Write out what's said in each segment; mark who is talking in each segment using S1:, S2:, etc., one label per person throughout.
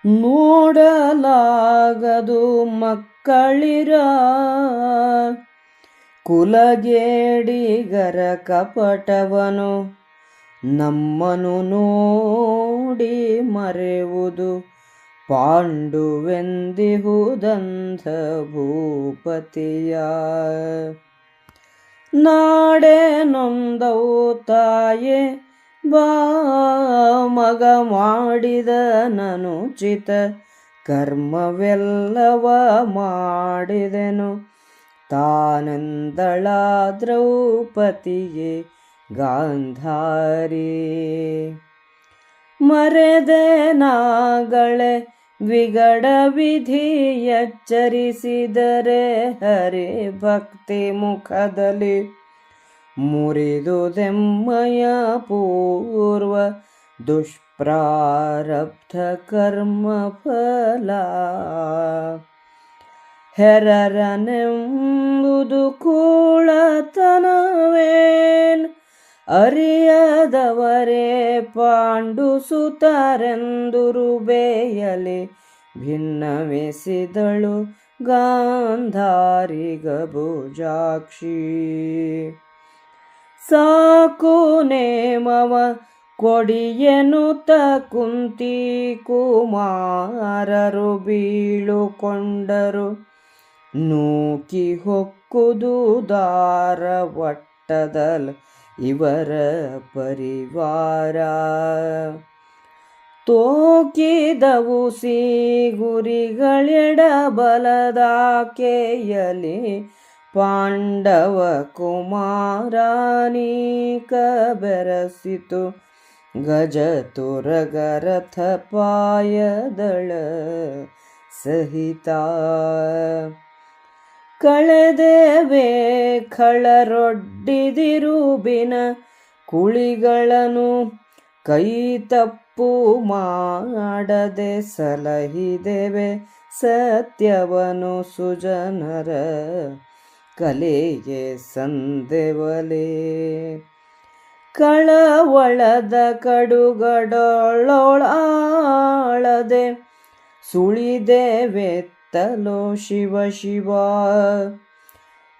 S1: ನೋಡಲಾಗದು ಮಕ್ಕಳಿರ ಕುಲಗೇಡಿಗರ ಕಪಟವನು. ನಮ್ಮನು ನೋಡಿ ಮರೆವುದು ಪಾಂಡುವೆಂದಿಹುದಂಧ ಭೂಪತಿಯ. ನಾಡೆ ನೊಂದವು ತಾಯೆ ಬಾ ಮಗ ಮಾಡಿದ ನನುಚಿತ ಕರ್ಮವೆಲ್ಲವ ಮಾಡಿದೆನು. ತಾನೆಂದಳ ದ್ರೌಪದಿಗೆ ಗಾಂಧಾರಿ. ಮರೆದೆ ನಾಗಳೆ ವಿಗಡ ವಿಧಿ ಎಚ್ಚರಿಸಿದರೆ ಹರಿ ಭಕ್ತಿ ಮುಖದಲ್ಲಿ. ಮುರಿದುದೆಮ್ಮಯ ಪೂರ್ವ ದುಷ್ಪ್ರಾರಬ್ಧ ಕರ್ಮ ಫಲ. ಹೆರರನೆಂಬುದು ಕೂಳತನವೇನ್ ಅರಿಯದವರೇ ಪಾಂಡು ಸುತರೆಂದುರು ಬೇಯಲಿ. ಭಿನ್ನವಿಸಿದಳು ಗಾಂಧಾರಿ ಗಭುಜಾಕ್ಷಿ. ಸಾಕು ನೇಮವ ಕೊಡಿಯೆನುತ ಕುಂತಿ ಕುಮಾರರು ಬೀಳುಕೊಂಡರು. ನೂಕಿ ಹೊಕ್ಕುದು ದಾರ ಒಟ್ಟದಲ್ ಇವರ ಪರಿವಾರ. ತೋಕಿದವು ಗುರಿಗಳೆಡ ಬಲದಾಕೆಯಲಿ. ಪಾಂಡವ ಕುಮಾರಾನೀಕ ಬೆರಸಿತು ಗಜ ತುರಗರಥ ಪಾಯದಳ ಸಹಿತ. ಕಳೆದೇವೆ ಖಳರೊಡ್ಡಿದಿರುಬಿನ ಕುಳಿಗಳನ್ನು ಕೈ ತಪ್ಪು ಮಾಡದೆ ಸಲಹಿದೆವೆ ಸತ್ಯವನು ಸುಜನರ ಕಲೆಗೆ ಸಂದೆವಲೆ. ಕಳವಳದ ಕಡುಗಡೊಳಾಳದೆ ಸುಳಿದೆವೆತ್ತಲೋ ಶಿವ ಶಿವ.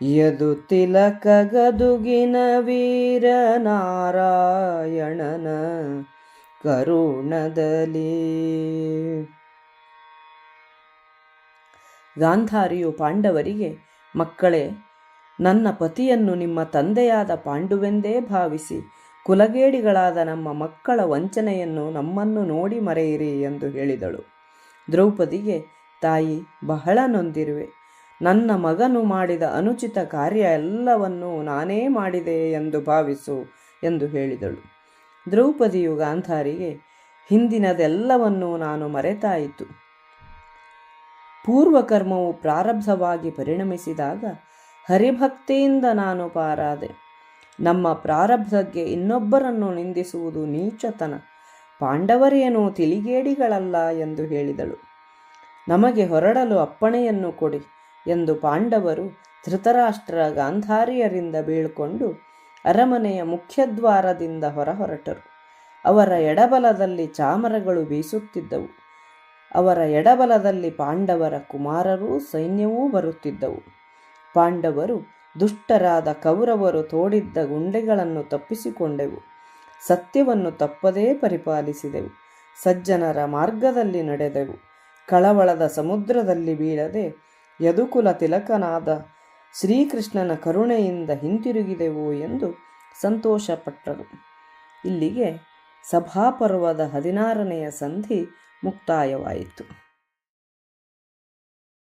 S1: ಯದು ತಿಲಕ ಗದುಗಿನ ವೀರ ನಾರಾಯಣನ ಕರುಣದಲ್ಲಿ. ಗಾಂಧಾರಿಯು ಪಾಂಡವರಿಗೆ, ಮಕ್ಕಳೇ, ನನ್ನ ಪತಿಯನ್ನು ನಿಮ್ಮ ತಂದೆಯಾದ ಪಾಂಡುವೆಂದೇ ಭಾವಿಸಿ ಕುಲಗೇಡಿಗಳಾದ ನಮ್ಮ ಮಕ್ಕಳ ವಂಚನೆಯನ್ನು ನಮ್ಮನ್ನು ನೋಡಿ ಮರೆಯಿರಿ ಎಂದು ಹೇಳಿದಳು. ದ್ರೌಪದಿಗೆ, ತಾಯಿ, ಬಹಳ ನೊಂದಿರುವೆ. ನನ್ನ ಮಗನು ಮಾಡಿದ ಅನುಚಿತ ಕಾರ್ಯ ಎಲ್ಲವನ್ನೂ ನಾನೇ ಮಾಡಿದೆ ಎಂದು ಭಾವಿಸು ಎಂದು ಹೇಳಿದಳು. ದ್ರೌಪದಿಯು ಗಾಂಧಾರಿಗೆ, ಹಿಂದಿನದೆಲ್ಲವನ್ನೂ ನಾನು ಮರೆತಾಯಿತು. ಪೂರ್ವಕರ್ಮವು ಪ್ರಾರಬ್ಧವಾಗಿ ಪರಿಣಮಿಸಿದಾಗ ಹರಿಭಕ್ತಿಯಿಂದ ನಾನು ಪಾರಾದೆ. ನಮ್ಮ ಪ್ರಾರಬ್ಧಕ್ಕೆ ಇನ್ನೊಬ್ಬರನ್ನು ನಿಂದಿಸುವುದು ನೀಚತನ. ಪಾಂಡವರೇನೋ ತಿಳಿಗೇಡಿಗಳಲ್ಲ ಎಂದು ಹೇಳಿದಳು. ನಮಗೆ ಹೊರಡಲು ಅಪ್ಪಣೆಯನ್ನು ಕೊಡಿ ಎಂದು ಪಾಂಡವರು ಧೃತರಾಷ್ಟ್ರ ಗಾಂಧಾರಿಯರಿಂದ ಬೀಳ್ಕೊಂಡು ಅರಮನೆಯ ಮುಖ್ಯದ್ವಾರದಿಂದ ಹೊರಟರು. ಅವರ ಎಡಬಲದಲ್ಲಿ ಚಾಮರಗಳು ಬೀಸುತ್ತಿದ್ದವು. ಅವರ ಎಡಬಲದಲ್ಲಿ ಪಾಂಡವರ ಕುಮಾರರೂ ಸೈನ್ಯವೂ ಬರುತ್ತಿದ್ದವು. ಪಾಂಡವರು ದುಷ್ಟರಾದ ಕೌರವರು ತೋಡಿದ್ದ ಗುಂಡೆಗಳನ್ನು ತಪ್ಪಿಸಿಕೊಂಡೆವು. ಸತ್ಯವನ್ನು ತಪ್ಪದೇ ಪರಿಪಾಲಿಸಿದೆವು. ಸಜ್ಜನರ ಮಾರ್ಗದಲ್ಲಿ ನಡೆದೆವು. ಕಳವಳದ ಸಮುದ್ರದಲ್ಲಿ ಬೀಳದೆ ಯದುಕುಲ ತಿಲಕನಾದ ಶ್ರೀಕೃಷ್ಣನ ಕರುಣೆಯಿಂದ ಹಿಂತಿರುಗಿದೆವು ಎಂದು ಸಂತೋಷಪಟ್ಟರು. ಇಲ್ಲಿಗೆ ಸಭಾಪರ್ವದ 16ನೆಯ ಸಂಧಿ ಮುಕ್ತಾಯವಾಯಿತು.